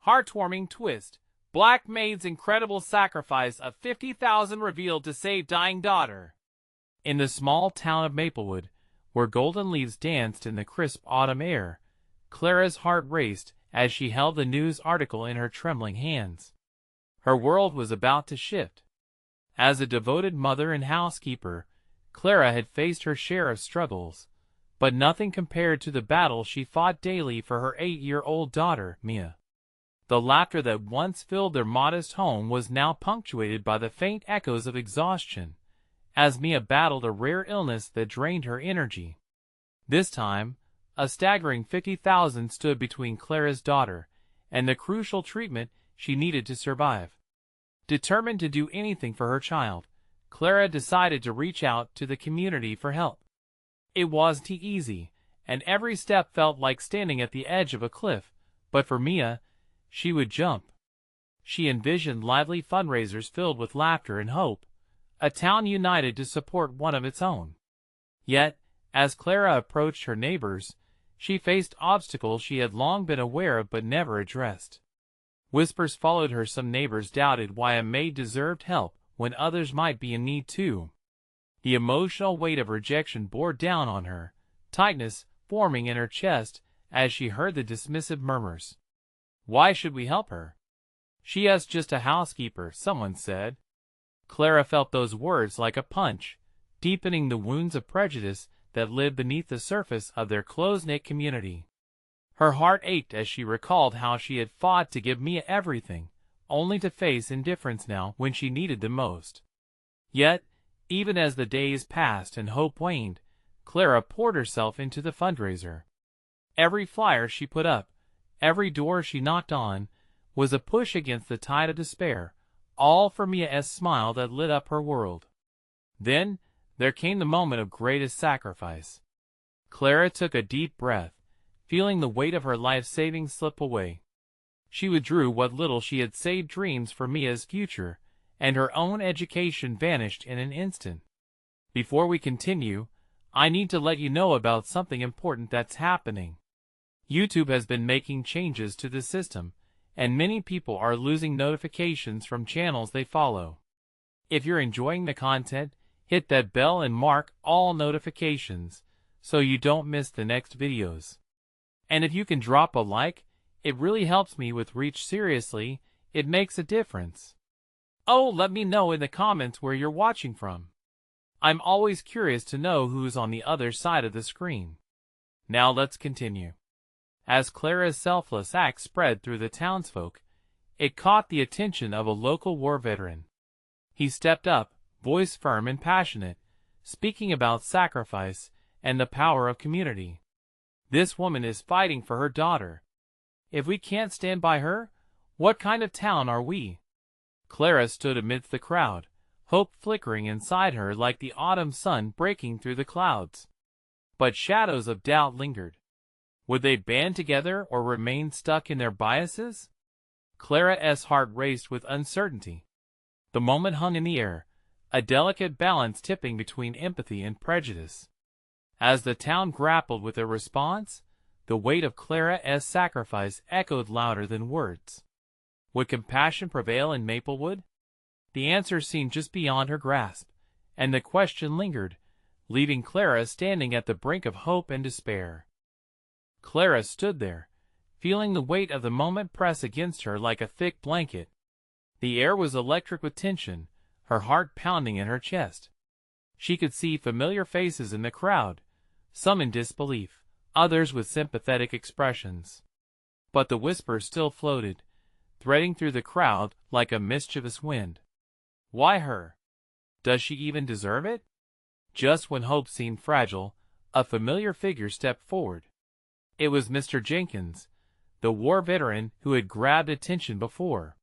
Heartwarming twist. Black Maid's incredible sacrifice of 50,000 revealed to save dying daughter. In the small town of Maplewood, where golden leaves danced in the crisp autumn air, Clara's heart raced as she held the news article in her trembling hands. Her world was about to shift. As a devoted mother and housekeeper, Clara had faced her share of struggles, but nothing compared to the battle she fought daily for her 8-year-old daughter, Mia. The laughter that once filled their modest home was now punctuated by the faint echoes of exhaustion, as Mia battled a rare illness that drained her energy. This time, a staggering 50,000 stood between Clara's daughter and the crucial treatment she needed to survive. Determined to do anything for her child, Clara decided to reach out to the community for help. It wasn't easy, and every step felt like standing at the edge of a cliff, but for Mia, she would jump. She envisioned lively fundraisers filled with laughter and hope, a town united to support one of its own. Yet, as Clara approached her neighbors, she faced obstacles she had long been aware of but never addressed. Whispers followed her. Some neighbors doubted why a maid deserved help when others might be in need too. The emotional weight of rejection bore down on her, tightness forming in her chest as she heard the dismissive murmurs. "Why should we help her? She is just a housekeeper," someone said. Clara felt those words like a punch, deepening the wounds of prejudice that lived beneath the surface of their close-knit community. Her heart ached as she recalled how she had fought to give Mia everything, only to face indifference now when she needed them most. Yet, even as the days passed and hope waned, Clara poured herself into the fundraiser. Every flyer she put up, every door she knocked on, was a push against the tide of despair, all for Mia's smile that lit up her world. Then, there came the moment of greatest sacrifice. Clara took a deep breath, feeling the weight of her life savings slip away. She withdrew what little she had saved. Dreams for Mia's future, and her own education vanished in an instant. Before we continue, I need to let you know about something important that's happening. YouTube has been making changes to the system, and many people are losing notifications from channels they follow. If you're enjoying the content, hit that bell and mark all notifications so you don't miss the next videos. And if you can drop a like, it really helps me with reach. Seriously, it makes a difference. Oh, let me know in the comments where you're watching from. I'm always curious to know who's on the other side of the screen. Now let's continue. As Clara's selfless act spread through the townsfolk, it caught the attention of a local war veteran. He stepped up, voice firm and passionate, speaking about sacrifice and the power of community. "This woman is fighting for her daughter. If we can't stand by her, what kind of town are we?" Clara stood amidst the crowd, hope flickering inside her like the autumn sun breaking through the clouds. But shadows of doubt lingered. Would they band together or remain stuck in their biases? Clara's heart raced with uncertainty. The moment hung in the air, a delicate balance tipping between empathy and prejudice. As the town grappled with a response, the weight of Clara's sacrifice echoed louder than words. Would compassion prevail in Maplewood? The answer seemed just beyond her grasp, and the question lingered, leaving Clara standing at the brink of hope and despair. Clara stood there, feeling the weight of the moment press against her like a thick blanket. The air was electric with tension, her heart pounding in her chest. She could see familiar faces in the crowd, some in disbelief, others with sympathetic expressions. But the whisper still floated, threading through the crowd like a mischievous wind. Why her? Does she even deserve it? Just when hope seemed fragile, a familiar figure stepped forward. It was Mr. Jenkins, the war veteran who had grabbed attention before.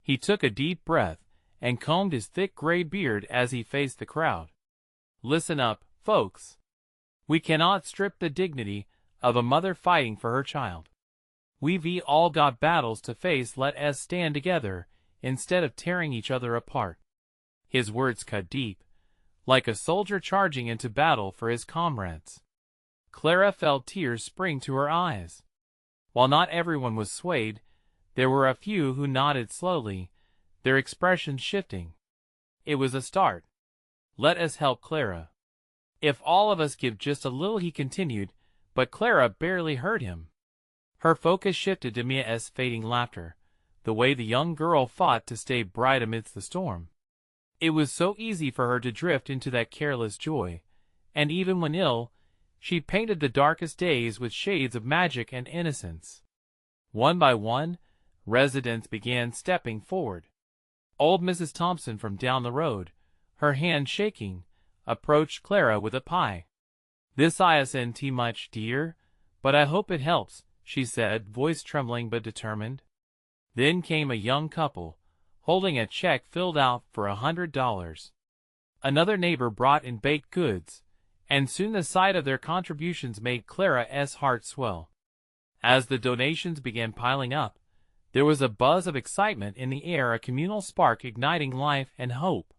He took a deep breath and combed his thick gray beard as he faced the crowd. "Listen up, folks. We cannot strip the dignity of a mother fighting for her child. We've all got battles to face. Let us stand together instead of tearing each other apart." His words cut deep, like a soldier charging into battle for his comrades. Clara felt tears spring to her eyes. While not everyone was swayed, There were a few who nodded slowly, their expressions shifting. It was a start. Let us help Clara. If all of us give just a little, he continued, but Clara barely heard him. Her focus shifted to Mia's fading laughter, the way the young girl fought to stay bright amidst the storm. It was so easy for her to drift into that careless joy, and even when ill, she painted the darkest days with shades of magic and innocence. One by one, residents began stepping forward. Old Mrs. Thompson from down the road, her hand shaking, approached Clara with a pie. "This isn't much, dear, but I hope it helps," she said, voice trembling but determined. Then came a young couple, holding a check filled out for $100. Another neighbor brought in baked goods, and soon the sight of their contributions made Clara's heart swell. As the donations began piling up, there was a buzz of excitement in the air, a communal spark igniting life and hope.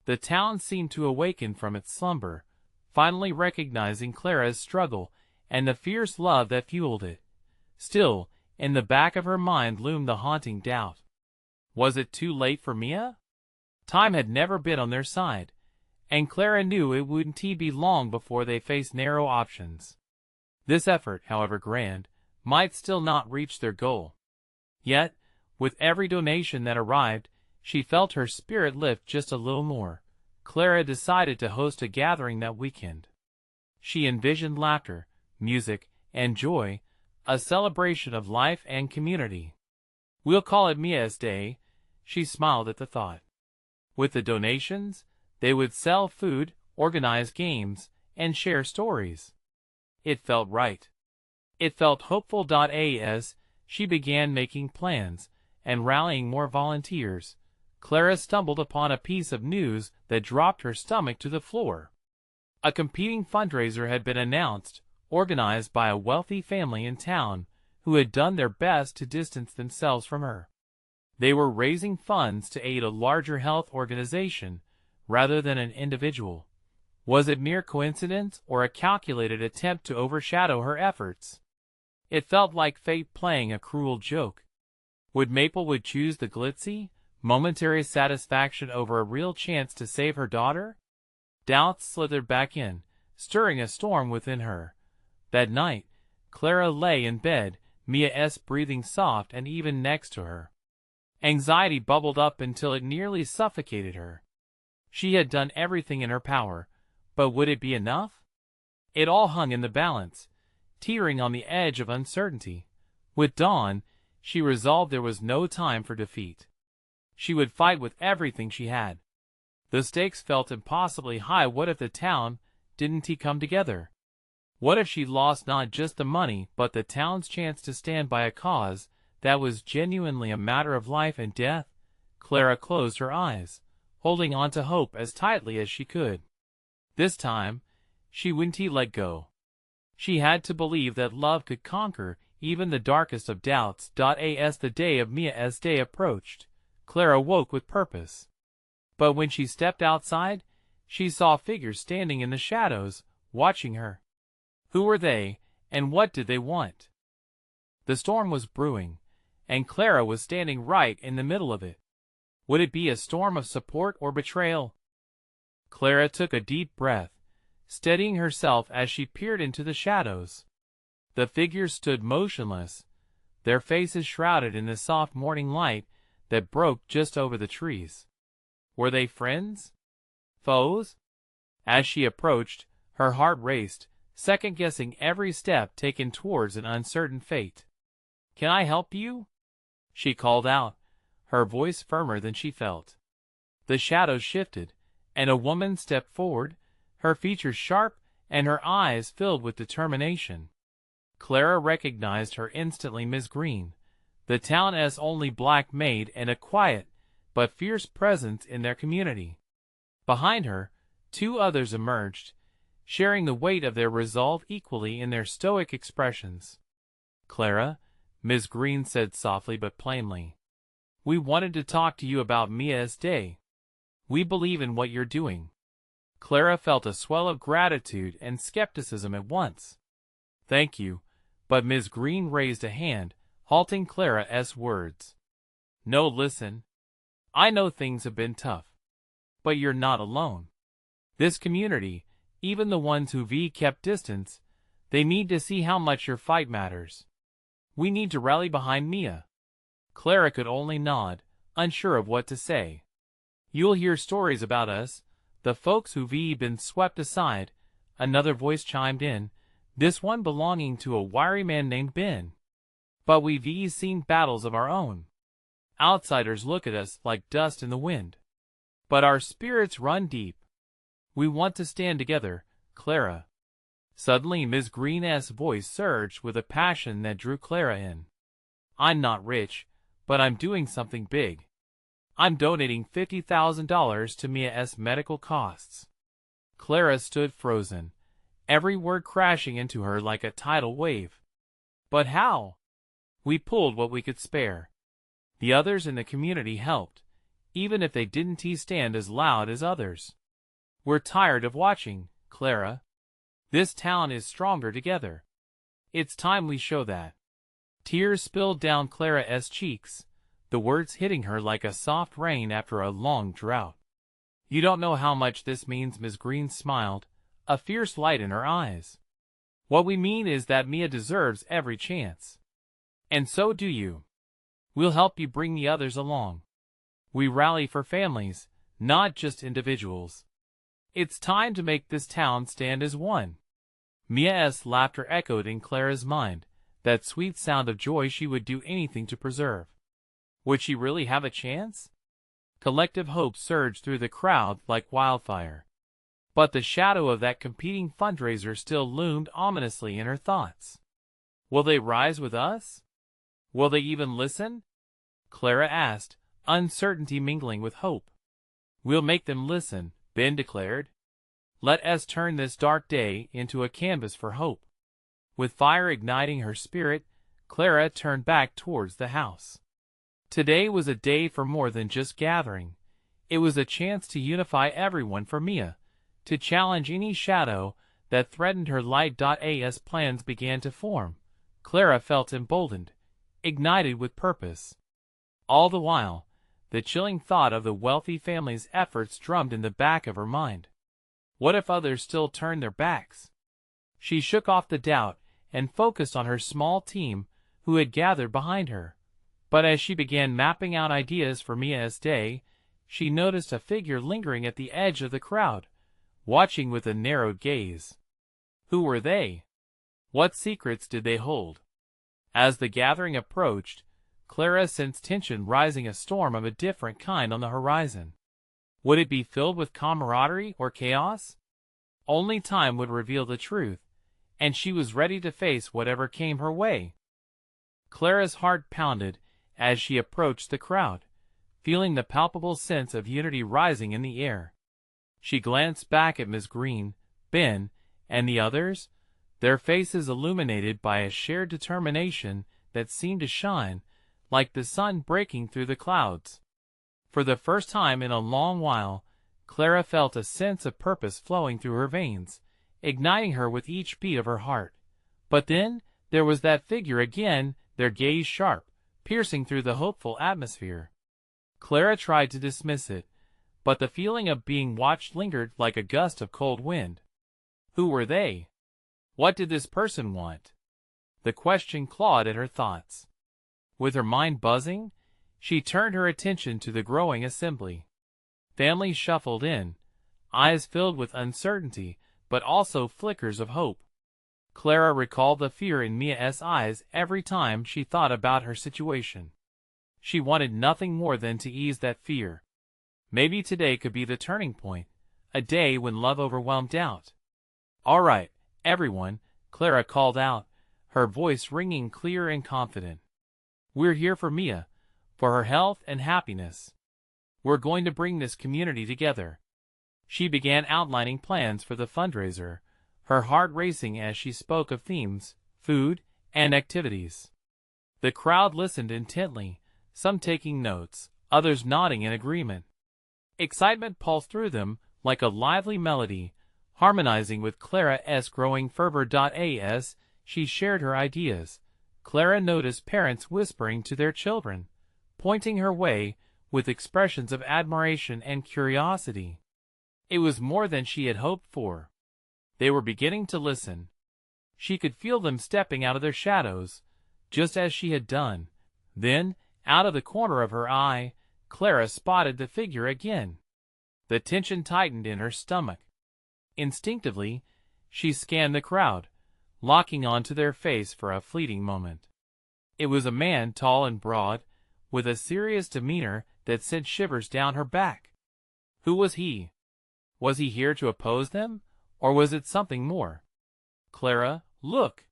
The town seemed to awaken from its slumber, finally recognizing Clara's struggle and the fierce love that fueled it. Still, in the back of her mind loomed the haunting doubt. Was it too late for Mia? Time had never been on their side, and Clara knew it wouldn't be long before they faced narrow options. This effort, however grand, might still not reach their goal. Yet, with every donation that arrived, she felt her spirit lift just a little more. Clara decided to host a gathering that weekend. She envisioned laughter, music, and joy, a celebration of life and community. "We'll call it Mia's Day," she smiled at the thought. With the donations, they would sell food, organize games, and share stories. It felt right. It felt hopeful. As she began making plans and rallying more volunteers, Clara stumbled upon a piece of news that dropped her stomach to the floor. A competing fundraiser had been announced, organized by a wealthy family in town who had done their best to distance themselves from her. They were raising funds to aid a larger health organization rather than an individual. Was it mere coincidence or a calculated attempt to overshadow her efforts? It felt like fate playing a cruel joke. Would Maplewood choose the glitzy, momentary satisfaction over a real chance to save her daughter? Doubts slithered back in, stirring a storm within her. That night, Clara lay in bed, Mia's breathing soft and even next to her. Anxiety bubbled up until it nearly suffocated her. She had done everything in her power, but would it be enough? It all hung in the balance, teetering on the edge of uncertainty. With dawn, she resolved there was no time for defeat. She would fight with everything she had. The stakes felt impossibly high. What if the town didn't come together? What if she lost not just the money but the town's chance to stand by a cause that was genuinely a matter of life and death? Clara closed her eyes, holding on to hope as tightly as she could. This time, she wouldn't let go. She had to believe that love could conquer even the darkest of doubts. As the day of Mia's Day approached, Clara woke with purpose. But when she stepped outside, she saw figures standing in the shadows, watching her. Who were they, and what did they want? The storm was brewing, and Clara was standing right in the middle of it. Would it be a storm of support or betrayal? Clara took a deep breath, steadying herself as she peered into the shadows. The figures stood motionless, their faces shrouded in the soft morning light that broke just over the trees. Were they friends? Foes? As she approached, her heart raced, second-guessing every step taken towards an uncertain fate. "Can I help you?" she called out, her voice firmer than she felt. The shadows shifted, and a woman stepped forward, her features sharp and her eyes filled with determination. Clara recognized her instantly. Miss Green, the town's only black maid and a quiet but fierce presence in their community. Behind her, two others emerged, sharing the weight of their resolve equally in their stoic expressions. "Clara," Miss Green said softly but plainly, "we wanted to talk to you about Mia's Day. We believe in what you're doing." Clara felt a swell of gratitude and skepticism at once. "Thank you," but Miss Green raised a hand, halting Clara's words. No, listen. I know things have been tough. But you're not alone. This community, even the ones who've kept distance, they need to see how much your fight matters. We need to rally behind Mia. Clara could only nod, unsure of what to say. You'll hear stories about us, the folks who've been swept aside, another voice chimed in, this one belonging to a wiry man named Ben. But we've seen battles of our own. Outsiders look at us like dust in the wind. But our spirits run deep. We want to stand together, Clara. Suddenly Miss Green's voice surged with a passion that drew Clara in. I'm not rich, but I'm doing something big. I'm donating $50,000 to Mia's medical costs. Clara stood frozen, every word crashing into her like a tidal wave. But how? We pulled what we could spare. The others in the community helped, even if they didn't stand as loud as others. We're tired of watching, Clara. This town is stronger together. It's time we show that. Tears spilled down Clara's cheeks, the words hitting her like a soft rain after a long drought. You don't know how much this means, Miss Green smiled, a fierce light in her eyes. What we mean is that Mia deserves every chance. And so do you. We'll help you bring the others along. We rally for families, not just individuals. It's time to make this town stand as one. Mia's laughter echoed in Clara's mind, that sweet sound of joy she would do anything to preserve. Would she really have a chance? Collective hope surged through the crowd like wildfire. But the shadow of that competing fundraiser still loomed ominously in her thoughts. Will they rise with us? Will they even listen? Clara asked, uncertainty mingling with hope. We'll make them listen, Ben declared. Let us turn this dark day into a canvas for hope. With fire igniting her spirit, Clara turned back towards the house. Today was a day for more than just gathering. It was a chance to unify everyone for Mia, to challenge any shadow that threatened her light. As plans began to form, Clara felt emboldened, ignited with purpose. All the while, the chilling thought of the wealthy family's efforts drummed in the back of her mind. What if others still turned their backs? She shook off the doubt and focused on her small team who had gathered behind her. But as she began mapping out ideas for Mia's day, she noticed a figure lingering at the edge of the crowd, watching with a narrowed gaze. Who were they? What secrets did they hold? As the gathering approached, Clara sensed tension rising, a storm of a different kind on the horizon. Would it be filled with camaraderie or chaos? Only time would reveal the truth, and she was ready to face whatever came her way. Clara's heart pounded as she approached the crowd, feeling the palpable sense of unity rising in the air. She glanced back at Miss Green, Ben, and the others, their faces illuminated by a shared determination that seemed to shine like the sun breaking through the clouds. For the first time in a long while, Clara felt a sense of purpose flowing through her veins, igniting her with each beat of her heart. But then, there was that figure again, their gaze sharp, piercing through the hopeful atmosphere. Clara tried to dismiss it, but the feeling of being watched lingered like a gust of cold wind. Who were they? What did this person want? The question clawed at her thoughts. With her mind buzzing, she turned her attention to the growing assembly. Families shuffled in, eyes filled with uncertainty, but also flickers of hope. Clara recalled the fear in Mia's eyes every time she thought about her situation. She wanted nothing more than to ease that fear. Maybe today could be the turning point, a day when love overwhelmed doubt. All right, everyone, Clara called out, her voice ringing clear and confident. We're here for Mia, for her health and happiness. We're going to bring this community together. She began outlining plans for the fundraiser, her heart racing as she spoke of themes, food, and activities. The crowd listened intently, some taking notes, others nodding in agreement. Excitement pulsed through them like a lively melody, harmonizing with Clara's growing fervor. As she shared her ideas, Clara noticed parents whispering to their children, pointing her way with expressions of admiration and curiosity. It was more than she had hoped for. They were beginning to listen. She could feel them stepping out of their shadows, just as she had done. Then, out of the corner of her eye, Clara spotted the figure again. The tension tightened in her stomach. Instinctively, she scanned the crowd, locking onto their face for a fleeting moment. It was a man tall and broad, with a serious demeanor that sent shivers down her back. Who was he? Was he here to oppose them, or was it something more? "Clara, look!"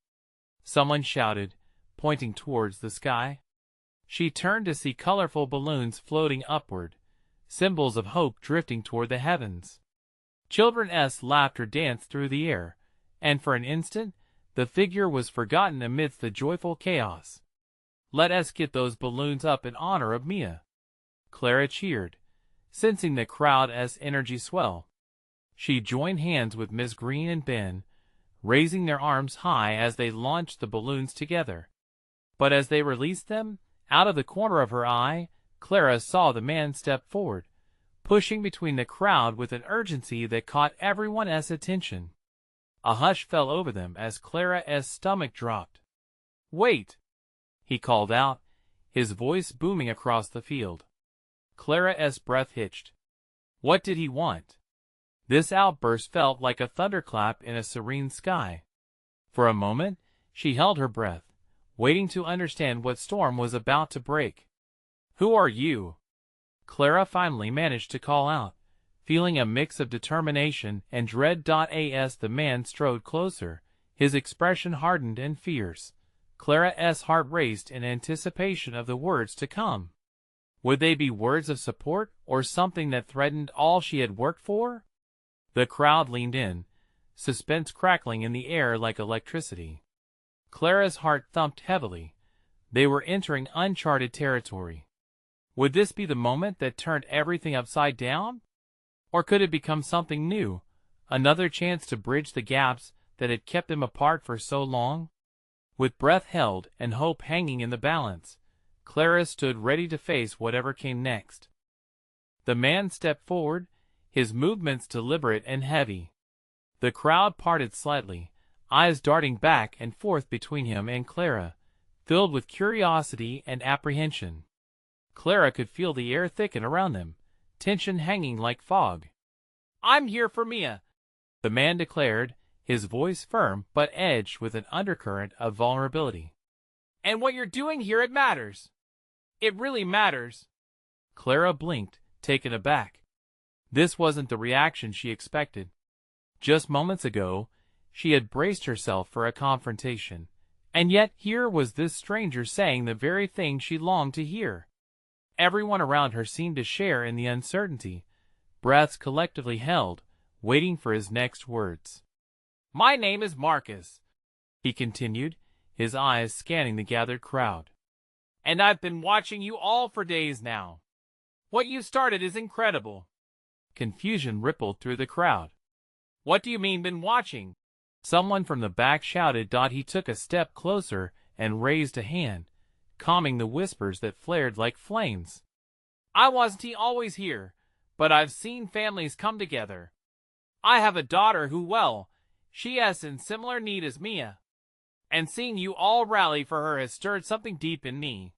someone shouted, pointing towards the sky. She turned to see colorful balloons floating upward, symbols of hope drifting toward the heavens. Children's laughter danced through the air, and for an instant, the figure was forgotten amidst the joyful chaos. "Let us get those balloons up in honor of Mia," Clara cheered, sensing the crowd's energy swell. She joined hands with Miss Green and Ben, raising their arms high as they launched the balloons together. But as they released them, out of the corner of her eye, Clara saw the man step forward, pushing between the crowd with an urgency that caught everyone's attention. A hush fell over them as Clara's stomach dropped. "Wait!" he called out, his voice booming across the field. Clara's breath hitched. What did he want? This outburst felt like a thunderclap in a serene sky. For a moment, she held her breath, waiting to understand what storm was about to break. "Who are you?" Clara finally managed to call out, feeling a mix of determination and dread. As the man strode closer, his expression hardened and fierce. Clara's heart raced in anticipation of the words to come. Would they be words of support or something that threatened all she had worked for? The crowd leaned in, suspense crackling in the air like electricity. Clara's heart thumped heavily. They were entering uncharted territory. Would this be the moment that turned everything upside down? Or could it become something new, another chance to bridge the gaps that had kept them apart for so long? With breath held and hope hanging in the balance, Clara stood ready to face whatever came next. The man stepped forward, his movements deliberate and heavy. The crowd parted slightly, eyes darting back and forth between him and Clara, filled with curiosity and apprehension. Clara could feel the air thicken around them, tension hanging like fog. "I'm here for Mia," the man declared, his voice firm but edged with an undercurrent of vulnerability. "And what you're doing here, it matters. It really matters." Clara blinked, taken aback. This wasn't the reaction she expected. Just moments ago, she had braced herself for a confrontation, and yet here was this stranger saying the very thing she longed to hear. Everyone around her seemed to share in the uncertainty, breaths collectively held, waiting for his next words. "My name is Marcus," he continued, his eyes scanning the gathered crowd. "And I've been watching you all for days now. What you started is incredible." Confusion rippled through the crowd. "What do you mean been watching?" Someone from the back shouted. He took a step closer and raised a hand, calming the whispers that flared like flames. "I wasn't always here, but I've seen families come together. I have a daughter who, well, she is in similar need as Mia. And seeing you all rally for her has stirred something deep in me."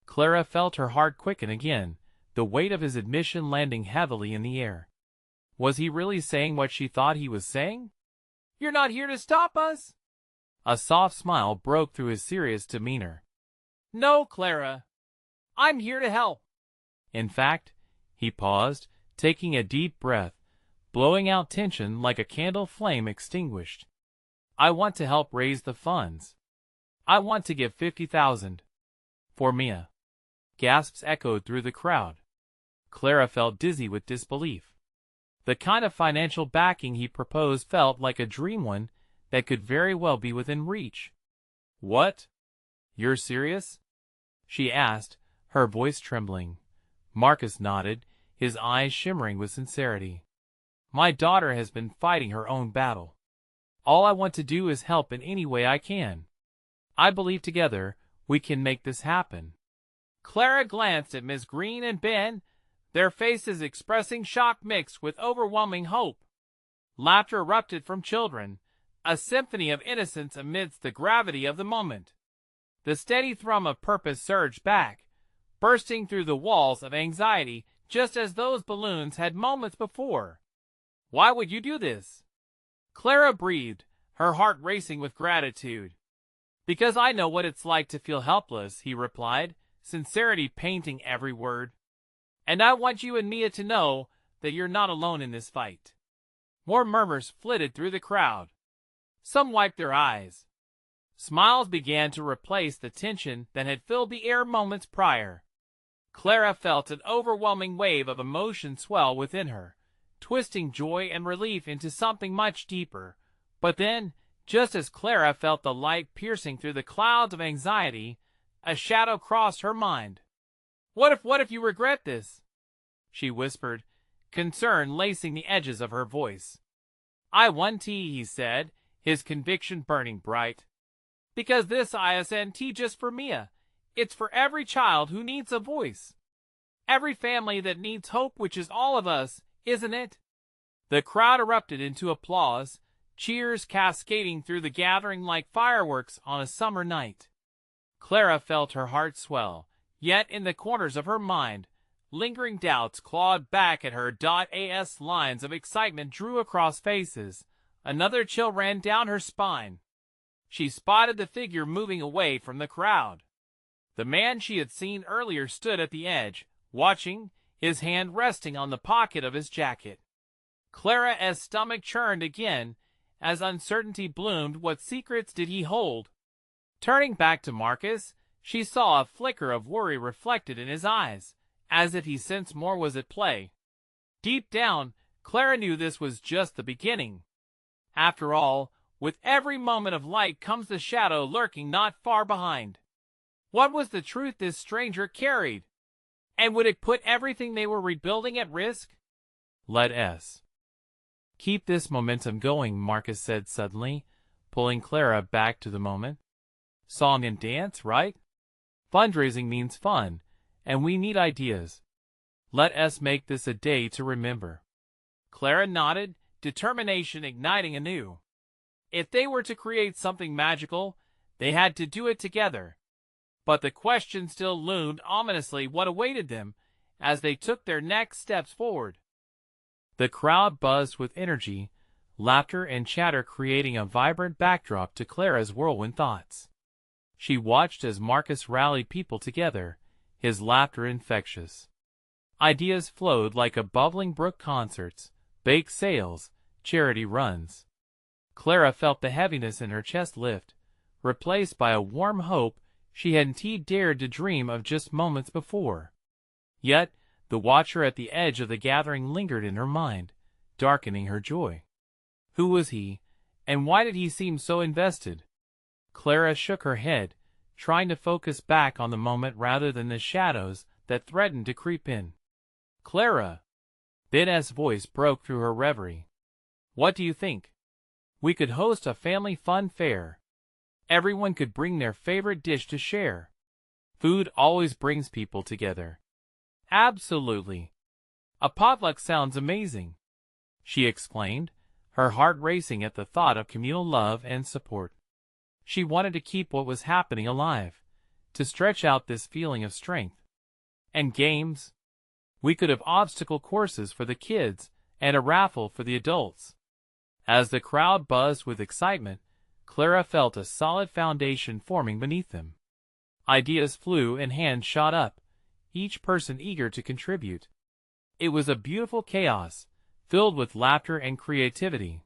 Clara felt her heart quicken again, the weight of his admission landing heavily in the air. Was he really saying what she thought he was saying? "You're not here to stop us?" A soft smile broke through his serious demeanor. "No, Clara. I'm here to help." In fact, he paused, taking a deep breath, blowing out tension like a candle flame extinguished. "I want to help raise the funds. I want to give 50,000 for Mia." Gasps echoed through the crowd. Clara felt dizzy with disbelief. The kind of financial backing he proposed felt like a dream, one that could very well be within reach. "What? You're serious?" she asked, her voice trembling. Marcus nodded, his eyes shimmering with sincerity. "My daughter has been fighting her own battle. All I want to do is help in any way I can. I believe together we can make this happen. Clara glanced at Miss Green and Ben, their faces expressing shock mixed with overwhelming hope. Laughter erupted from children, a symphony of innocence amidst the gravity of the moment. The steady thrum of purpose surged back, bursting through the walls of anxiety just as those balloons had moments before. Why would you do this? Clara breathed, her heart racing with gratitude. Because I know what it's like to feel helpless, he replied, sincerity painting every word. And I want you and Mia to know that you're not alone in this fight. More murmurs flitted through the crowd. Some wiped their eyes. Smiles began to replace the tension that had filled the air moments prior. Clara felt an overwhelming wave of emotion swell within her, twisting joy and relief into something much deeper. But then, just as Clara felt the light piercing through the clouds of anxiety, a shadow crossed her mind. What if you regret this? She whispered, concern lacing the edges of her voice. I won tea, he said, his conviction burning bright. Because this isn't just for Mia. It's for every child who needs a voice. Every family that needs hope, which is all of us, isn't it? The crowd erupted into applause, cheers cascading through the gathering like fireworks on a summer night. Clara felt her heart swell, yet in the corners of her mind, lingering doubts clawed back at her. As lines of excitement drew across faces, another chill ran down her spine. She spotted the figure moving away from the crowd. The man she had seen earlier stood at the edge, watching, his hand resting on the pocket of his jacket. Clara's stomach churned again, as uncertainty bloomed. What secrets did he hold? Turning back to Marcus, she saw a flicker of worry reflected in his eyes, as if he sensed more was at play. Deep down, Clara knew this was just the beginning. After all, with every moment of light comes the shadow lurking not far behind. What was the truth this stranger carried? And would it put everything they were rebuilding at risk? Let us keep this momentum going, Marcus said suddenly, pulling Clara back to the moment. Song and dance, right? Fundraising means fun, and we need ideas. Let us make this a day to remember. Clara nodded, determination igniting anew. If they were to create something magical, they had to do it together. But the question still loomed ominously: what awaited them as they took their next steps forward? The crowd buzzed with energy, laughter and chatter creating a vibrant backdrop to Clara's whirlwind thoughts. She watched as Marcus rallied people together, his laughter infectious. Ideas flowed like a bubbling brook: concerts, bake sales, charity runs. Clara felt the heaviness in her chest lift, replaced by a warm hope she hadn't dared to dream of just moments before. Yet, the watcher at the edge of the gathering lingered in her mind, darkening her joy. Who was he, and why did he seem so invested? Clara shook her head, trying to focus back on the moment rather than the shadows that threatened to creep in. Clara! Ben's voice broke through her reverie. What do you think? We could host a family fun fair. Everyone could bring their favorite dish to share. Food always brings people together. Absolutely. A potluck sounds amazing, she exclaimed, her heart racing at the thought of communal love and support. She wanted to keep what was happening alive, to stretch out this feeling of strength. And games? We could have obstacle courses for the kids and a raffle for the adults. As the crowd buzzed with excitement, Clara felt a solid foundation forming beneath them. Ideas flew and hands shot up, each person eager to contribute. It was a beautiful chaos, filled with laughter and creativity.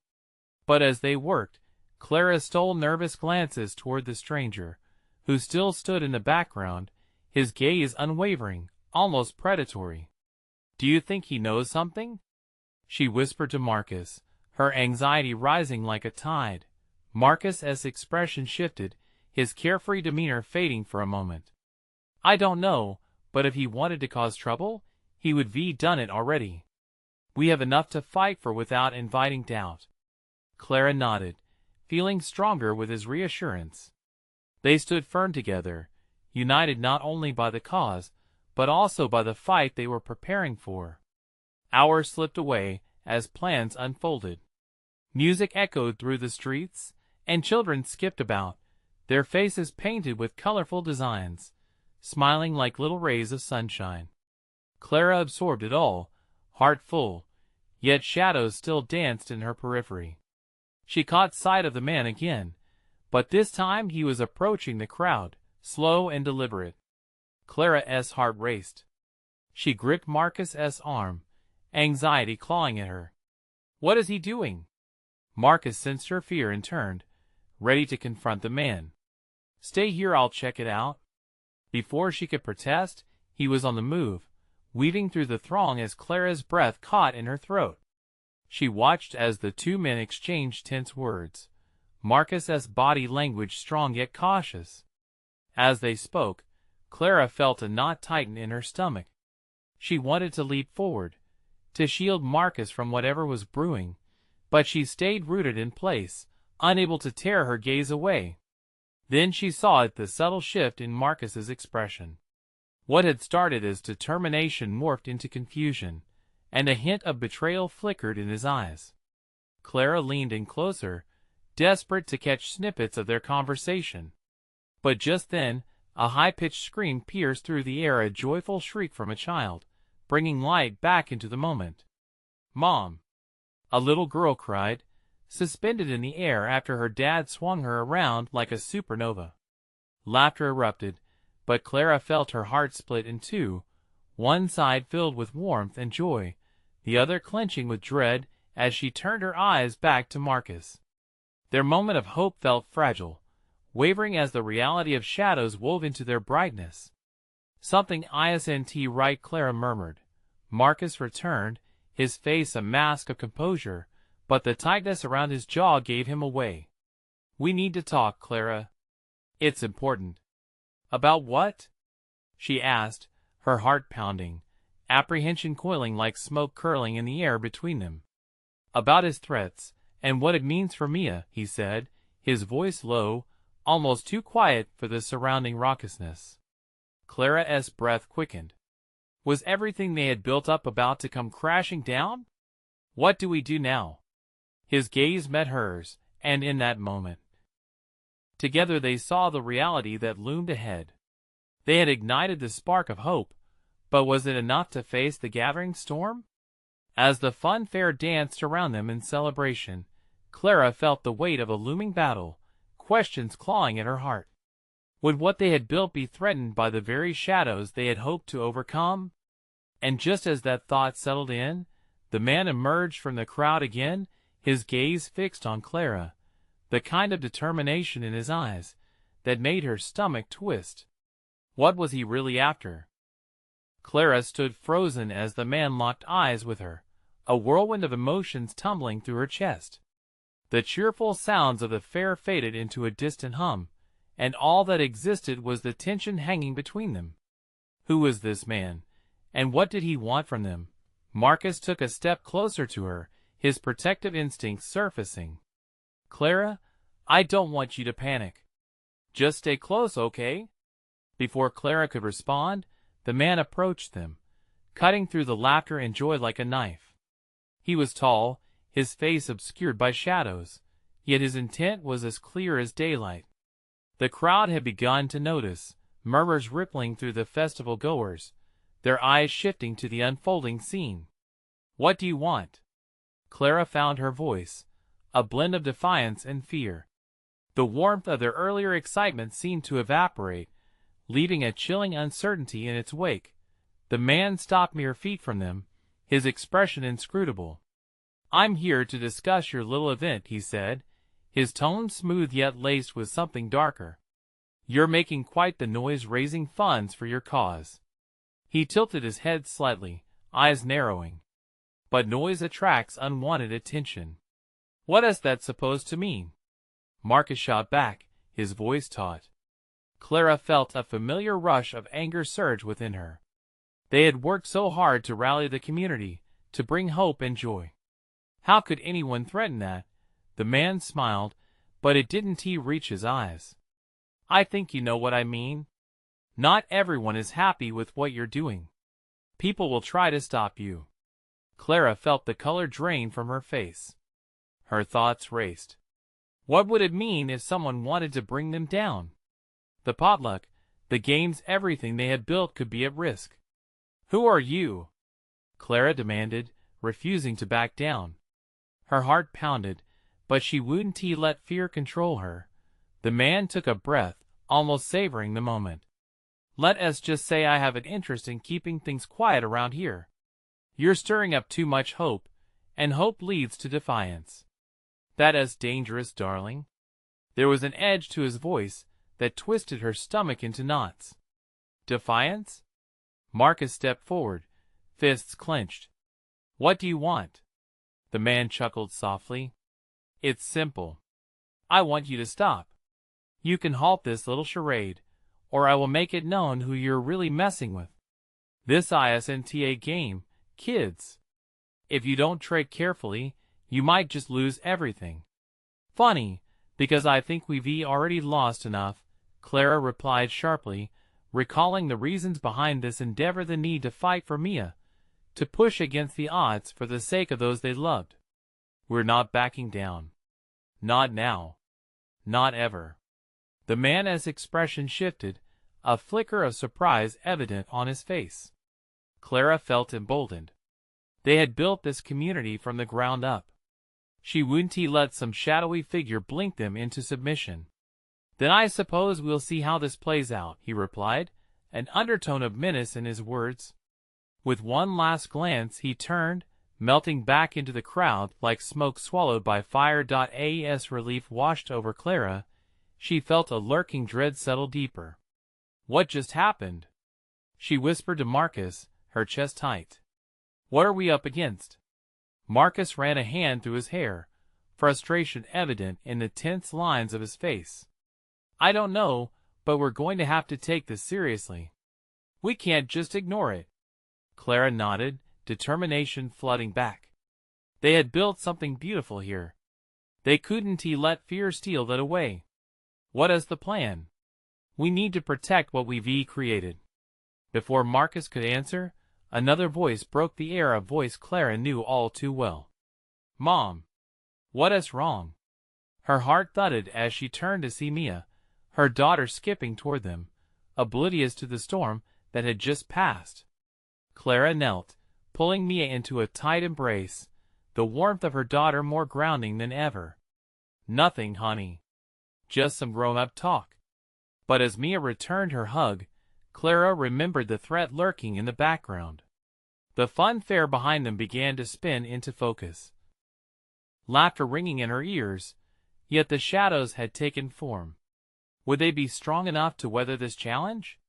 But as they worked, Clara stole nervous glances toward the stranger, who still stood in the background, his gaze unwavering, almost predatory. Do you think he knows something? She whispered to Marcus, her anxiety rising like a tide. Marcus's expression shifted, his carefree demeanor fading for a moment. I don't know, but if he wanted to cause trouble, he would have done it already. We have enough to fight for without inviting doubt. Clara nodded, feeling stronger with his reassurance. They stood firm together, united not only by the cause, but also by the fight they were preparing for. Hours slipped away as plans unfolded. Music echoed through the streets, and children skipped about, their faces painted with colorful designs, smiling like little rays of sunshine. Clara absorbed it all, heart full, yet shadows still danced in her periphery. She caught sight of the man again, but this time he was approaching the crowd, slow and deliberate. Clara's heart raced. She gripped Marcus's arm, anxiety clawing at her. What is he doing? Marcus sensed her fear and turned, ready to confront the man. Stay here, I'll check it out. Before she could protest, he was on the move, weaving through the throng as Clara's breath caught in her throat. She watched as the two men exchanged tense words, Marcus's body language strong yet cautious. As they spoke, Clara felt a knot tighten in her stomach. She wanted to leap forward, to shield Marcus from whatever was brewing, but she stayed rooted in place, unable to tear her gaze away. Then she saw the subtle shift in Marcus's expression. What had started as determination morphed into confusion, and a hint of betrayal flickered in his eyes. Clara leaned in closer, desperate to catch snippets of their conversation. But just then, a high-pitched scream pierced through the air, a joyful shriek from a child, bringing light back into the moment. "Mom!" a little girl cried, suspended in the air after her dad swung her around like a supernova. Laughter erupted, but Clara felt her heart split in two, one side filled with warmth and joy, the other clenching with dread as she turned her eyes back to Marcus. Their moment of hope felt fragile, wavering as the reality of shadows wove into their brightness. "Something isn't right," Clara murmured. Marcus returned, his face a mask of composure, but the tightness around his jaw gave him away. "We need to talk, Clara. It's important." "About what?" she asked, her heart pounding, apprehension coiling like smoke curling in the air between them. "About his threats, and what it means for Mia," he said, his voice low, almost too quiet for the surrounding raucousness. Clara's breath quickened. Was everything they had built up about to come crashing down? "What do we do now?" His gaze met hers, and in that moment, together they saw the reality that loomed ahead. They had ignited the spark of hope, but was it enough to face the gathering storm? As the funfair danced around them in celebration, Clara felt the weight of a looming battle, questions clawing at her heart. Would what they had built be threatened by the very shadows they had hoped to overcome? And just as that thought settled in, the man emerged from the crowd again, his gaze fixed on Clara, the kind of determination in his eyes that made her stomach twist. What was he really after? Clara stood frozen as the man locked eyes with her, a whirlwind of emotions tumbling through her chest. The cheerful sounds of the fair faded into a distant hum, and all that existed was the tension hanging between them. Who was this man, and what did he want from them? Marcus took a step closer to her, his protective instincts surfacing. "Clara, I don't want you to panic. Just stay close, okay?" Before Clara could respond, the man approached them, cutting through the laughter and joy like a knife. He was tall, his face obscured by shadows, yet his intent was as clear as daylight. The crowd had begun to notice, murmurs rippling through the festival-goers, their eyes shifting to the unfolding scene. "What do you want?" Clara found her voice, a blend of defiance and fear. The warmth of their earlier excitement seemed to evaporate, leaving a chilling uncertainty in its wake. The man stopped mere feet from them, his expression inscrutable. "I'm here to discuss your little event," he said, his tone smooth yet laced with something darker. "You're making quite the noise raising funds for your cause." He tilted his head slightly, eyes narrowing. "But noise attracts unwanted attention." "What is that supposed to mean?" Marcus shot back, his voice taut. Clara felt a familiar rush of anger surge within her. They had worked so hard to rally the community, to bring hope and joy. How could anyone threaten that? The man smiled, but it didn't reach his eyes. I think you know what I mean. Not everyone is happy with what you're doing. People will try to stop you. Clara felt the color drain from her face. Her thoughts raced. What would it mean if someone wanted to bring them down? The potluck, the games, everything they had built could be at risk. Who are you? Clara demanded, refusing to back down. Her heart pounded, but she wouldn't let fear control her. The man took a breath, almost savoring the moment. Let us just say I have an interest in keeping things quiet around here. You're stirring up too much hope, and hope leads to defiance. That is dangerous, darling. There was an edge to his voice that twisted her stomach into knots. Defiance? Marcus stepped forward, fists clenched. What do you want? The man chuckled softly. It's simple. I want you to stop. You can halt this little charade, or I will make it known who you're really messing with. This isn't a game, kids. If you don't tread carefully, you might just lose everything. Funny, because I think we've already lost enough, Clara replied sharply, recalling the reasons behind this endeavor: the need to fight for Mia, to push against the odds for the sake of those they loved. We're not backing down. Not now. Not ever. The man's expression shifted, a flicker of surprise evident on his face. Clara felt emboldened. They had built this community from the ground up. She wouldn't let some shadowy figure blink them into submission. Then I suppose we'll see how this plays out, he replied, an undertone of menace in his words. With one last glance he turned, melting back into the crowd like smoke swallowed by fire. As relief washed over Clara, she felt a lurking dread settle deeper. What just happened? She whispered to Marcus, her chest tight. What are we up against? Marcus ran a hand through his hair, frustration evident in the tense lines of his face. I don't know, but we're going to have to take this seriously. We can't just ignore it. Clara nodded, determination flooding back. They had built something beautiful here. They couldn't let fear steal that away. What is the plan? We need to protect what we've created. Before Marcus could answer, another voice broke the air, a voice Clara knew all too well. Mom! What is wrong? Her heart thudded as she turned to see Mia, her daughter skipping toward them, oblivious to the storm that had just passed. Clara knelt, pulling Mia into a tight embrace, the warmth of her daughter more grounding than ever. Nothing, honey. Just some grown-up talk. But as Mia returned her hug, Clara remembered the threat lurking in the background. The fun fair behind them began to spin into focus. Laughter ringing in her ears, yet the shadows had taken form. Would they be strong enough to weather this challenge?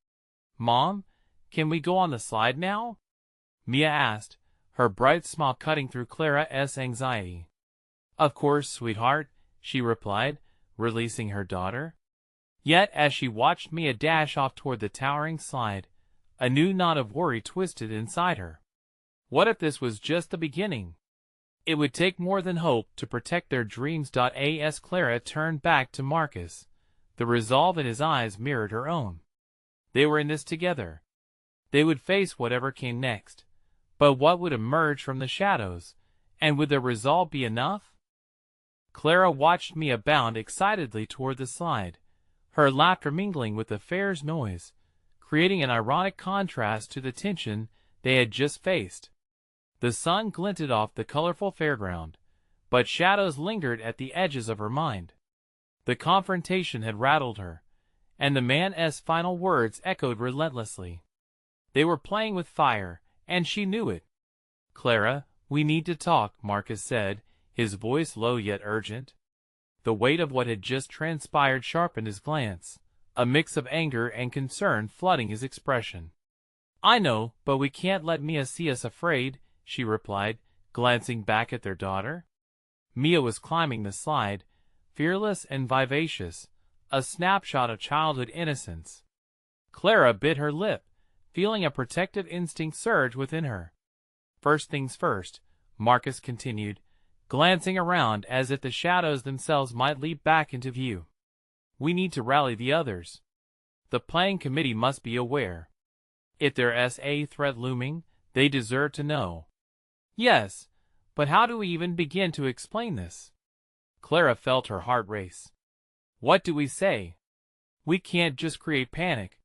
Mom, can we go on the slide now? Mia asked, her bright smile cutting through Clara's anxiety. Of course, sweetheart, she replied, releasing her daughter. Yet as she watched Mia dash off toward the towering slide, a new knot of worry twisted inside her. What if this was just the beginning? It would take more than hope to protect their dreams. As Clara turned back to Marcus, the resolve in his eyes mirrored her own. They were in this together. They would face whatever came next. But what would emerge from the shadows, and would their resolve be enough? Clara watched Mia bound excitedly toward the slide, her laughter mingling with the fair's noise, creating an ironic contrast to the tension they had just faced. The sun glinted off the colorful fairground, but shadows lingered at the edges of her mind. The confrontation had rattled her, and the man's final words echoed relentlessly. They were playing with fire, and she knew it. Clara, we need to talk, Marcus said, his voice low yet urgent. The weight of what had just transpired sharpened his glance, a mix of anger and concern flooding his expression. I know, but we can't let Mia see us afraid, she replied, glancing back at their daughter. Mia was climbing the slide, fearless and vivacious, a snapshot of childhood innocence. Clara bit her lip, feeling a protective instinct surge within her. First things first, Marcus continued, glancing around as if the shadows themselves might leap back into view. We need to rally the others. The planning committee must be aware. If there's a threat looming, they deserve to know. Yes, but how do we even begin to explain this? Clara felt her heart race. What do we say? We can't just create panic.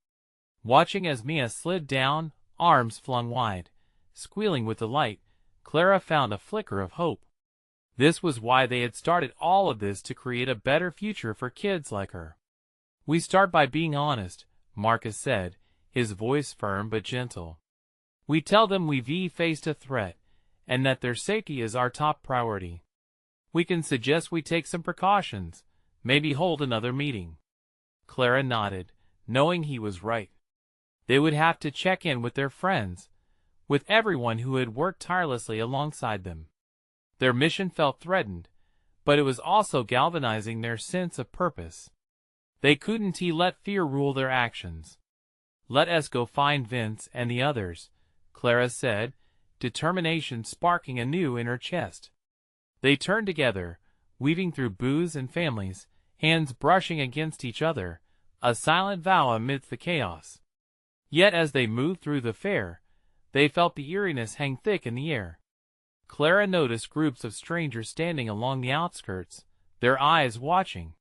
Watching as Mia slid down, arms flung wide, squealing with delight, Clara found a flicker of hope. This was why they had started all of this, to create a better future for kids like her. We start by being honest, Marcus said, his voice firm but gentle. We tell them we've faced a threat, and that their safety is our top priority. We can suggest we take some precautions, maybe hold another meeting. Clara nodded, knowing he was right. They would have to check in with their friends, with everyone who had worked tirelessly alongside them. Their mission felt threatened, but it was also galvanizing their sense of purpose. They couldn't let fear rule their actions. Let us go find Vince and the others, Clara said, determination sparking anew in her chest. They turned together, weaving through booths and families, hands brushing against each other, a silent vow amidst the chaos. Yet as they moved through the fair, they felt the eeriness hang thick in the air. Clara noticed groups of strangers standing along the outskirts, their eyes watching.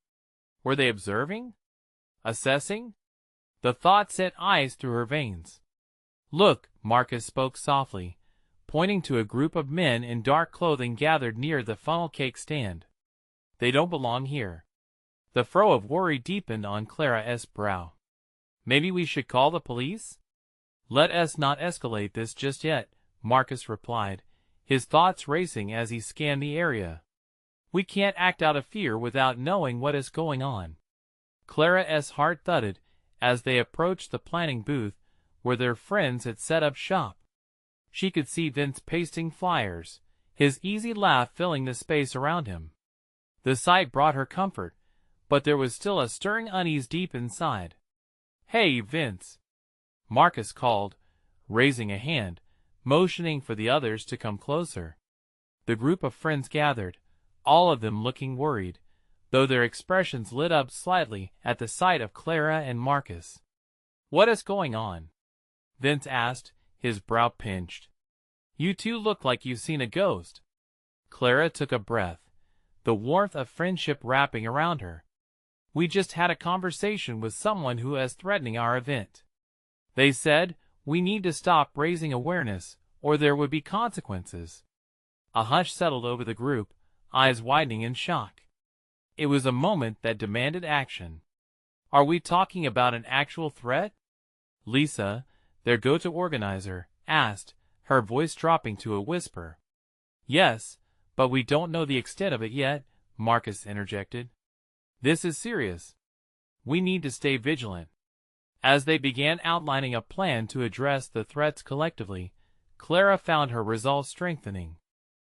Were they observing? Assessing? The thought set ice through her veins. Look, Marcus spoke softly, pointing to a group of men in dark clothing gathered near the funnel cake stand. They don't belong here. The frown of worry deepened on Clara's brow. Maybe we should call the police? Let us not escalate this just yet, Marcus replied, his thoughts racing as he scanned the area. We can't act out of fear without knowing what is going on. Clara's heart thudded as they approached the planning booth where their friends had set up shop. She could see Vince pasting flyers, his easy laugh filling the space around him. The sight brought her comfort, but there was still a stirring unease deep inside. Hey, Vince! Marcus called, raising a hand, motioning for the others to come closer. The group of friends gathered, all of them looking worried, though their expressions lit up slightly at the sight of Clara and Marcus. What is going on? Vince asked, his brow pinched. You two look like you've seen a ghost. Clara took a breath, the warmth of friendship wrapping around her. We just had a conversation with someone who is threatening our event. They said, we need to stop raising awareness, or there would be consequences. A hush settled over the group, eyes widening in shock. It was a moment that demanded action. Are we talking about an actual threat? Lisa, their go-to organizer, asked, her voice dropping to a whisper. Yes, but we don't know the extent of it yet, Marcus interjected. This is serious. We need to stay vigilant. As they began outlining a plan to address the threats collectively, Clara found her resolve strengthening.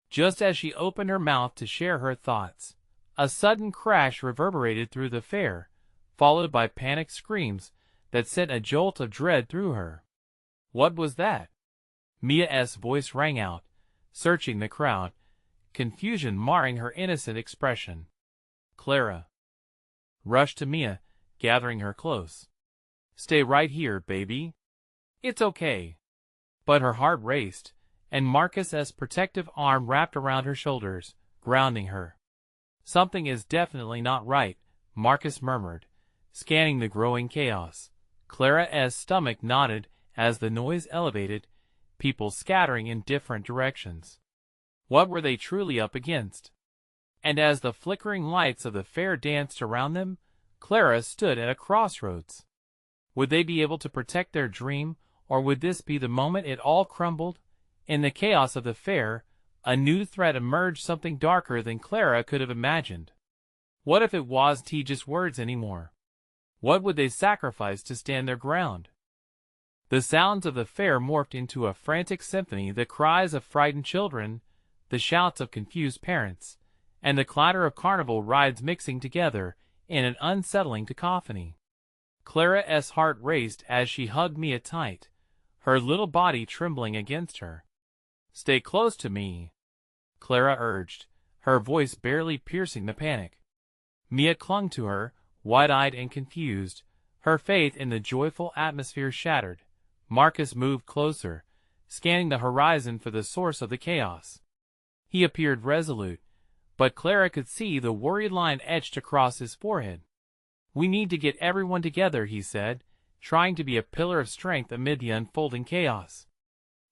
Just as she opened her mouth to share her thoughts, a sudden crash reverberated through the fair, followed by panicked screams that sent a jolt of dread through her. What was that? Mia's voice rang out, searching the crowd, confusion marring her innocent expression. Clara rushed to Mia, gathering her close. Stay right here, baby. It's okay. But her heart raced, and Marcus's protective arm wrapped around her shoulders, grounding her. Something is definitely not right, Marcus murmured, scanning the growing chaos. Clara's stomach knotted as the noise elevated, people scattering in different directions. What were they truly up against? And as the flickering lights of the fair danced around them, Clara stood at a crossroads. Would they be able to protect their dream, or would this be the moment it all crumbled? In the chaos of the fair, a new threat emerged, something darker than Clara could have imagined. What if it wasn't just words anymore? What would they sacrifice to stand their ground? The sounds of the fair morphed into a frantic symphony, the cries of frightened children, the shouts of confused parents, and the clatter of carnival rides mixing together in an unsettling cacophony. Clara's heart raced as she hugged Mia tight, her little body trembling against her. Stay close to me, Clara urged, her voice barely piercing the panic. Mia clung to her, wide-eyed and confused, her faith in the joyful atmosphere shattered. Marcus moved closer, scanning the horizon for the source of the chaos. He appeared resolute, but Clara could see the worried line etched across his forehead. "We need to get everyone together," he said, trying to be a pillar of strength amid the unfolding chaos.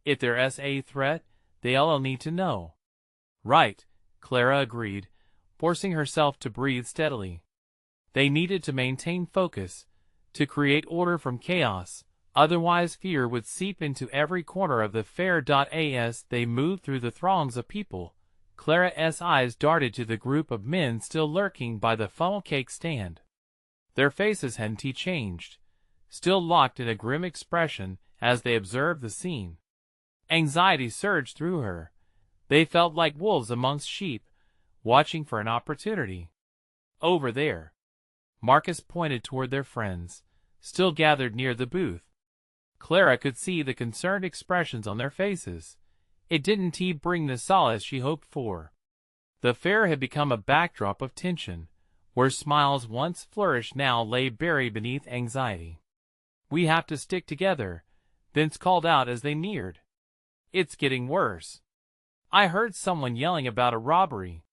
"If there's a threat, they all need to know." "Right," Clara agreed, forcing herself to breathe steadily. They needed to maintain focus, to create order from chaos, otherwise fear would seep into every corner of the fair. As they moved through the throngs of people, Clara's eyes darted to the group of men still lurking by the funnel cake stand. Their faces hadn't changed, still locked in a grim expression as they observed the scene. Anxiety surged through her. They felt like wolves amongst sheep, watching for an opportunity. "Over there." Marcus pointed toward their friends, still gathered near the booth. Clara could see the concerned expressions on their faces. It didn't bring the solace she hoped for. The fair had become a backdrop of tension, where smiles once flourished now lay buried beneath anxiety. "We have to stick together," Vince called out as they neared. "It's getting worse. I heard someone yelling about a robbery."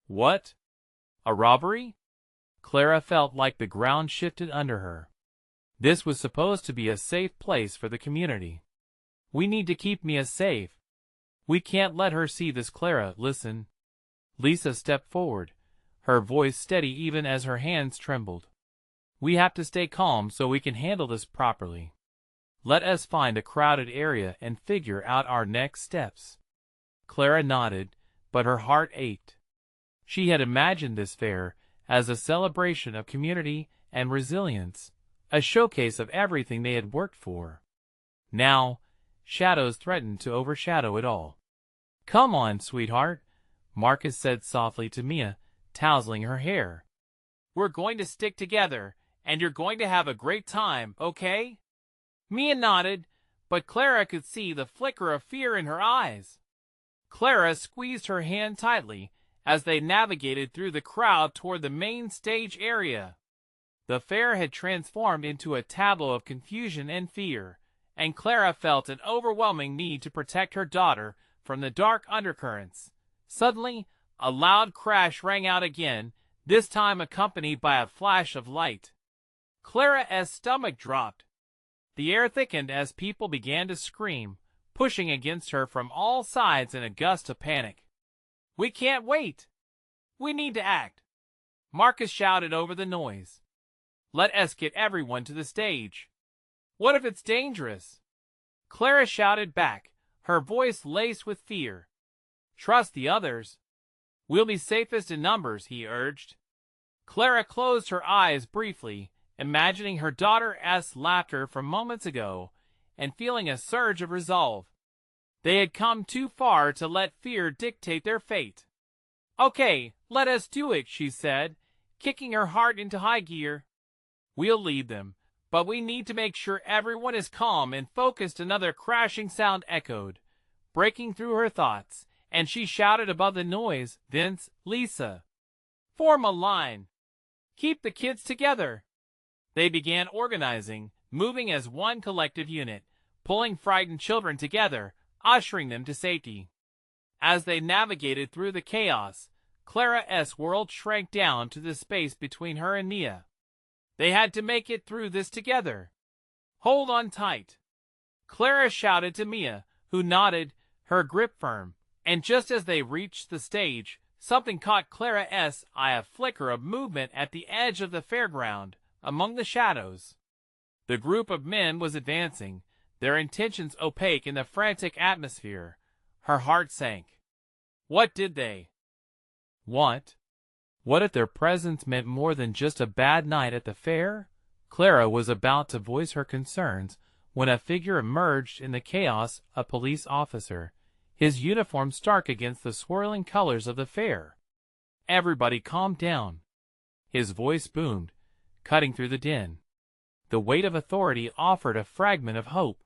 "What? A robbery?" Clara felt like the ground shifted under her. This was supposed to be a safe place for the community. "We need to keep Mia safe. We can't let her see this." "Clara, listen." Lisa stepped forward, her voice steady even as her hands trembled. "We have to stay calm so we can handle this properly. Let us find a crowded area and figure out our next steps." Clara nodded, but her heart ached. She had imagined this fair as a celebration of community and resilience, a showcase of everything they had worked for. Now, shadows threatened to overshadow it all. "Come on, sweetheart," Marcus said softly to Mia, tousling her hair. "We're going to stick together, and you're going to have a great time, okay?" Mia nodded, but Clara could see the flicker of fear in her eyes. Clara squeezed her hand tightly as they navigated through the crowd toward the main stage area. The fair had transformed into a tableau of confusion and fear, and Clara felt an overwhelming need to protect her daughter from the dark undercurrents. Suddenly, a loud crash rang out again, this time accompanied by a flash of light. Clara's stomach dropped. The air thickened as people began to scream, pushing against her from all sides in a gust of panic. "We can't wait! We need to act!" Marcus shouted over the noise. "Let us get everyone to the stage." "What if it's dangerous?" Clara shouted back, her voice laced with fear. "Trust the others. We'll be safest in numbers," he urged. Clara closed her eyes briefly, imagining her daughter's laughter from moments ago, and feeling a surge of resolve. They had come too far to let fear dictate their fate. "Okay, let us do it," she said, kicking her heart into high gear. "We'll lead them, but we need to make sure everyone is calm and focused." Another crashing sound echoed, breaking through her thoughts, and she shouted above the noise, "Vince, Lisa, form a line. Keep the kids together." They began organizing, moving as one collective unit, pulling frightened children together, ushering them to safety. As they navigated through the chaos, Clara's world shrank down to the space between her and Mia. They had to make it through this together. "Hold on tight," Clara shouted to Mia, who nodded, her grip firm, and just as they reached the stage, something caught Clara's eye, a flicker of movement at the edge of the fairground, among the shadows. The group of men was advancing, their intentions opaque in the frantic atmosphere. Her heart sank. What did they want? What if their presence meant more than just a bad night at the fair? Clara was about to voice her concerns when a figure emerged in the chaos, a police officer, his uniform stark against the swirling colors of the fair. "Everybody calm down." His voice boomed, cutting through the din. The weight of authority offered a fragment of hope.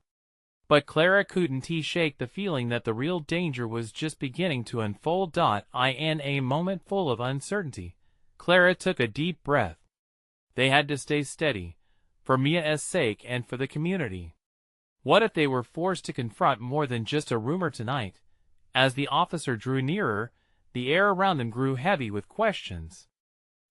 But Clara couldn't shake the feeling that the real danger was just beginning to unfold. In a moment full of uncertainty, Clara took a deep breath. They had to stay steady, for Mia's sake and for the community. What if they were forced to confront more than just a rumor tonight? As the officer drew nearer, the air around them grew heavy with questions.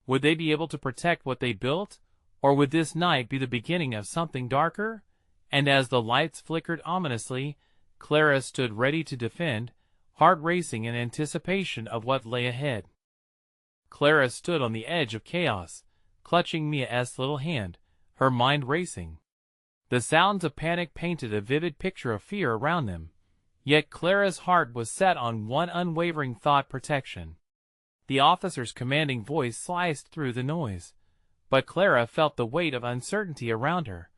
Would they be able to protect what they built, or would this night be the beginning of something darker? And as the lights flickered ominously, Clara stood ready to defend, heart racing in anticipation of what lay ahead. Clara stood on the edge of chaos, clutching Mia's little hand, her mind racing. The sounds of panic painted a vivid picture of fear around them, yet Clara's heart was set on one unwavering thought: protection. The officer's commanding voice sliced through the noise, but Clara felt the weight of uncertainty around her,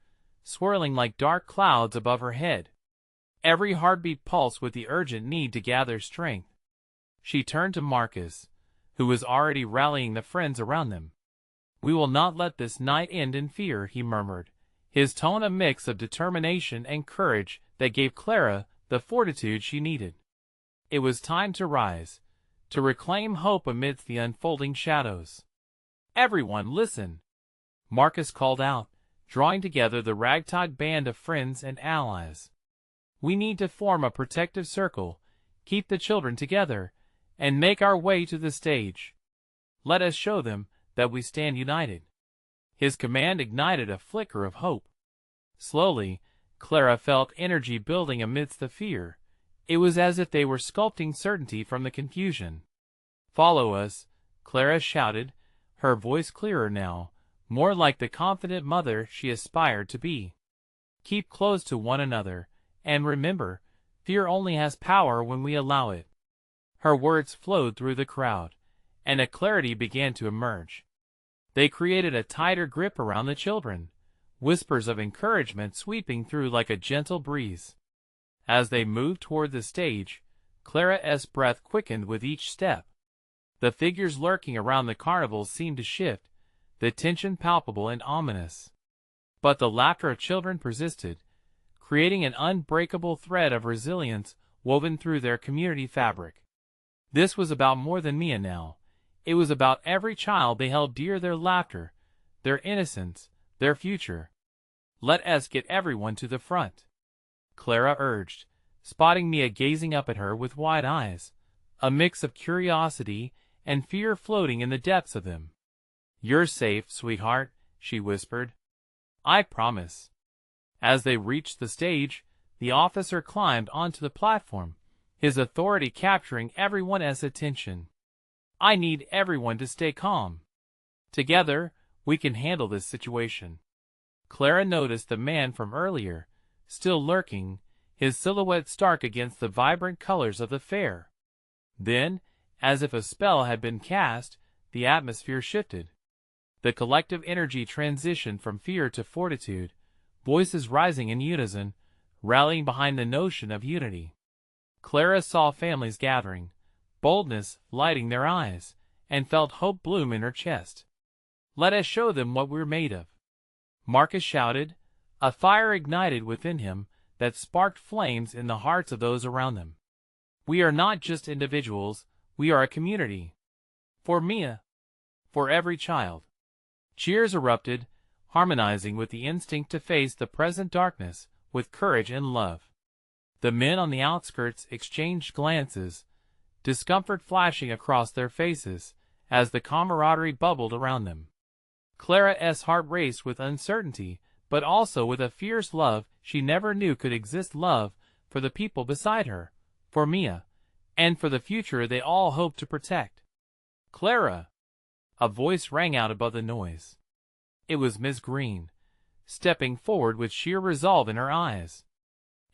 swirling like dark clouds above her head. Every heartbeat pulsed with the urgent need to gather strength. She turned to Marcus, who was already rallying the friends around them. "We will not let this night end in fear," he murmured, his tone a mix of determination and courage that gave Clara the fortitude she needed. It was time to rise, to reclaim hope amidst the unfolding shadows. "Everyone, listen!" Marcus called out, drawing together the ragtag band of friends and allies. "We need to form a protective circle, keep the children together, and make our way to the stage. Let us show them that we stand united." His command ignited a flicker of hope. Slowly, Clara felt energy building amidst the fear. It was as if they were sculpting certainty from the confusion. "Follow us," Clara shouted, her voice clearer now, more like the confident mother she aspired to be. "Keep close to one another, and remember, fear only has power when we allow it." Her words flowed through the crowd, and a clarity began to emerge. They created a tighter grip around the children, whispers of encouragement sweeping through like a gentle breeze. As they moved toward the stage, Clara's breath quickened with each step. The figures lurking around the carnival seemed to shift, the tension palpable and ominous. But the laughter of children persisted, creating an unbreakable thread of resilience woven through their community fabric. This was about more than Mia now. It was about every child they held dear, their laughter, their innocence, their future. "Let us get everyone to the front," Clara urged, spotting Mia gazing up at her with wide eyes, a mix of curiosity and fear floating in the depths of them. "You're safe, sweetheart," she whispered. "I promise." As they reached the stage, the officer climbed onto the platform, his authority capturing everyone's attention. "I need everyone to stay calm. Together, we can handle this situation." Clara noticed the man from earlier, still lurking, his silhouette stark against the vibrant colors of the fair. Then, as if a spell had been cast, the atmosphere shifted. The collective energy transitioned from fear to fortitude, voices rising in unison, rallying behind the notion of unity. Clara saw families gathering, boldness lighting their eyes, and felt hope bloom in her chest. "Let us show them what we're made of," Marcus shouted, a fire ignited within him that sparked flames in the hearts of those around them. "We are not just individuals, we are a community. For Mia. For every child." Cheers erupted, harmonizing with the instinct to face the present darkness with courage and love. The men on the outskirts exchanged glances, discomfort flashing across their faces as the camaraderie bubbled around them. Clara's heart raced with uncertainty, but also with a fierce love she never knew could exist, love for the people beside her, for Mia, and for the future they all hoped to protect. "Clara!" A voice rang out above the noise. It was Miss Green, stepping forward with sheer resolve in her eyes.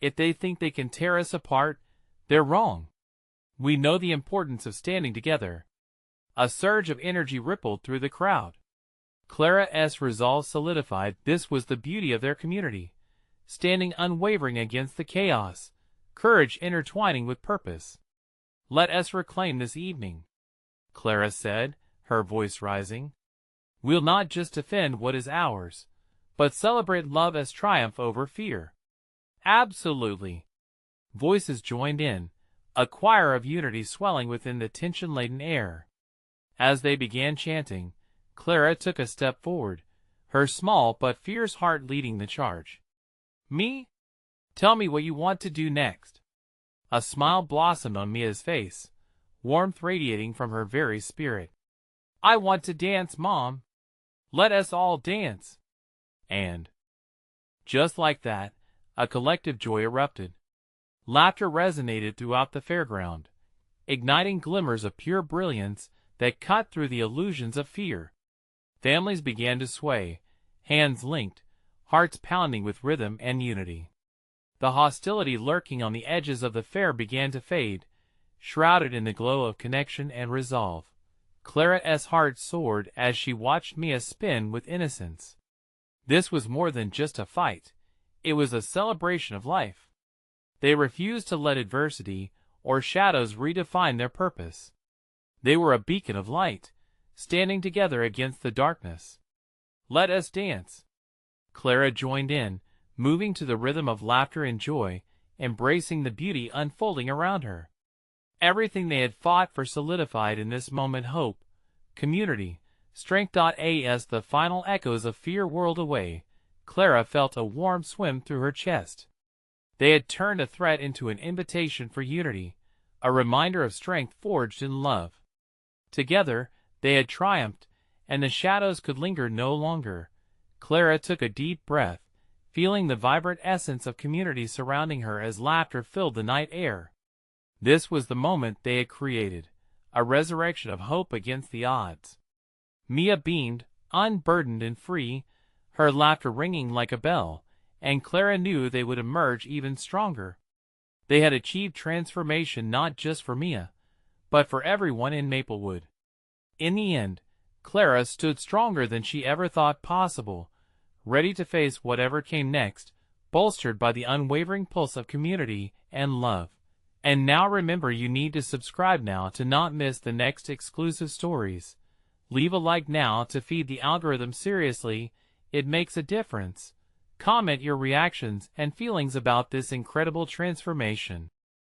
"If they think they can tear us apart, they're wrong. We know the importance of standing together." A surge of energy rippled through the crowd. Clara's resolve solidified. This was the beauty of their community, standing unwavering against the chaos, courage intertwining with purpose. "Let us reclaim this evening," Clara said, her voice rising. "We'll not just defend what is ours, but celebrate love as triumph over fear." "Absolutely." Voices joined in, a choir of unity swelling within the tension-laden air. As they began chanting, Clara took a step forward, her small but fierce heart leading the charge. Me? Tell me what you want to do next. A smile blossomed on Mia's face, warmth radiating from her very spirit. I want to dance, Mom. Let us all dance. And just like that, a collective joy erupted. Laughter resonated throughout the fairground, igniting glimmers of pure brilliance that cut through the illusions of fear. Families began to sway, hands linked, hearts pounding with rhythm and unity. The hostility lurking on the edges of the fair began to fade, shrouded in the glow of connection and resolve. Clara's heart soared as she watched Mia spin with innocence. This was more than just a fight. It was a celebration of life. They refused to let adversity or shadows redefine their purpose. They were a beacon of light, standing together against the darkness. Let us dance. Clara joined in, moving to the rhythm of laughter and joy, embracing the beauty unfolding around her. Everything they had fought for solidified in this moment: hope, community, strength. As the final echoes of fear whirled away, Clara felt a warm swim through her chest. They had turned a threat into an invitation for unity, a reminder of strength forged in love. Together, they had triumphed, and the shadows could linger no longer. Clara took a deep breath, feeling the vibrant essence of community surrounding her as laughter filled the night air. This was the moment they had created, a resurrection of hope against the odds. Mia beamed, unburdened and free, her laughter ringing like a bell, and Clara knew they would emerge even stronger. They had achieved transformation not just for Mia, but for everyone in Maplewood. In the end, Clara stood stronger than she ever thought possible, ready to face whatever came next, bolstered by the unwavering pulse of community and love. And now remember, you need to subscribe now to not miss the next exclusive stories. Leave a like now to feed the algorithm. Seriously, it makes a difference. Comment your reactions and feelings about this incredible transformation.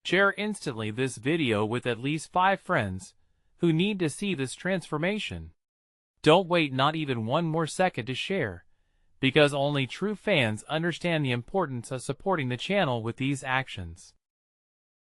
Share instantly this video with at least 5 friends who need to see this transformation. Don't wait not even one more second to share, because only true fans understand the importance of supporting the channel with these actions.